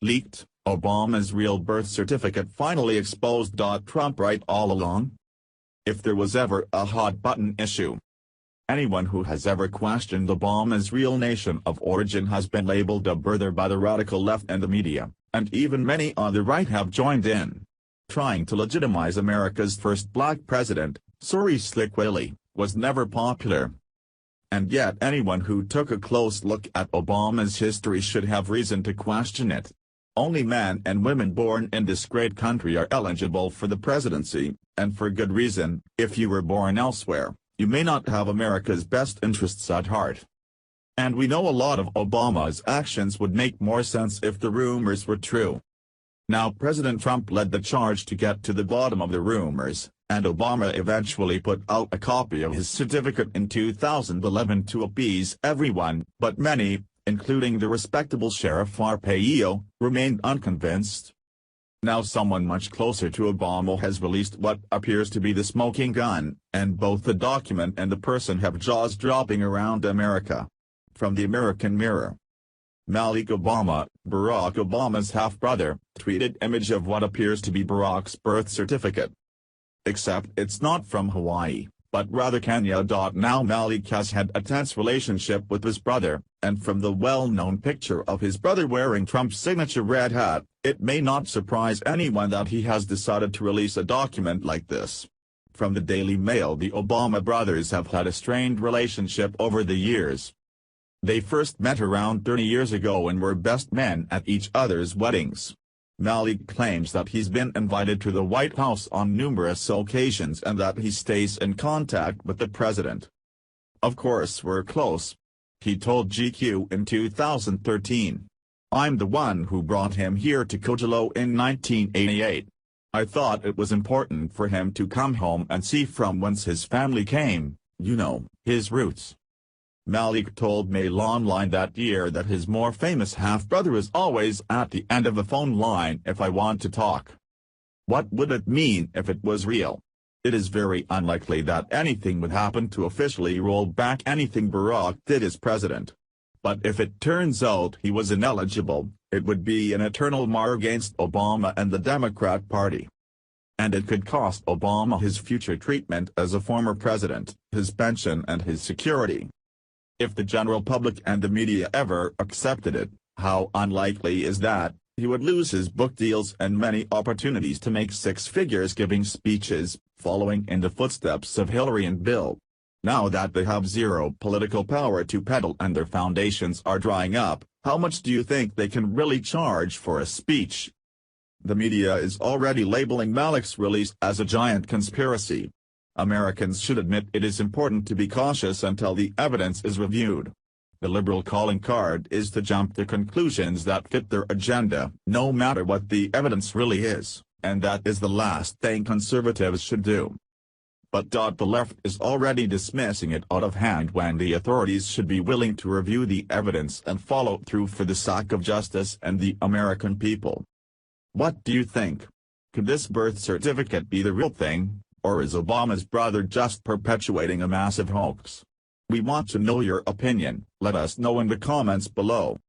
Leaked, Obama's real birth certificate finally exposed. Trump right all along? If there was ever a hot-button issue, anyone who has ever questioned Obama's real nation of origin has been labeled a birther by the radical left and the media, and even many on the right have joined in. Trying to legitimize America's first black president, sorry Slick Willie, was never popular. And yet anyone who took a close look at Obama's history should have reason to question it. Only men and women born in this great country are eligible for the presidency, and for good reason. If you were born elsewhere, you may not have America's best interests at heart. And we know a lot of Obama's actions would make more sense if the rumors were true. Now President Trump led the charge to get to the bottom of the rumors, and Obama eventually put out a copy of his certificate in 2011 to appease everyone, but many, including the respectable Sheriff Arpaio, remained unconvinced. Now someone much closer to Obama has released what appears to be the smoking gun, and both the document and the person have jaws dropping around America. From the American Mirror. Malik Obama, Barack Obama's half-brother, tweeted image of what appears to be Barack's birth certificate. Except it's not from Hawaii, but rather Kenya. Now Malik has had a tense relationship with his brother, and from the well-known picture of his brother wearing Trump's signature red hat, it may not surprise anyone that he has decided to release a document like this. From the Daily Mail, the Obama brothers have had a strained relationship over the years. They first met around 30 years ago and were best men at each other's weddings. Malik claims that he's been invited to the White House on numerous occasions and that he stays in contact with the president. "Of course we're close," he told GQ in 2013. "I'm the one who brought him here to Kojalo in 1988. I thought it was important for him to come home and see from whence his family came, his roots." Malik told Mail Online that year that his more famous half-brother is always at the end of a phone line if I want to talk. What would it mean if it was real? It is very unlikely that anything would happen to officially roll back anything Barack did as president. But if it turns out he was ineligible, it would be an eternal mar against Obama and the Democrat Party. And it could cost Obama his future treatment as a former president, his pension and his security. If the general public and the media ever accepted it, how unlikely is that? He would lose his book deals and many opportunities to make six figures giving speeches, following in the footsteps of Hillary and Bill. Now that they have zero political power to peddle and their foundations are drying up, how much do you think they can really charge for a speech? The media is already labeling Malik's release as a giant conspiracy. Americans should admit it is important to be cautious until the evidence is reviewed. The liberal calling card is to jump to conclusions that fit their agenda, no matter what the evidence really is, and that is the last thing conservatives should do. But the left is already dismissing it out of hand when the authorities should be willing to review the evidence and follow through for the sake of justice and the American people. What do you think? Could this birth certificate be the real thing? Or is Obama's brother just perpetuating a massive hoax? We want to know your opinion. Let us know in the comments below.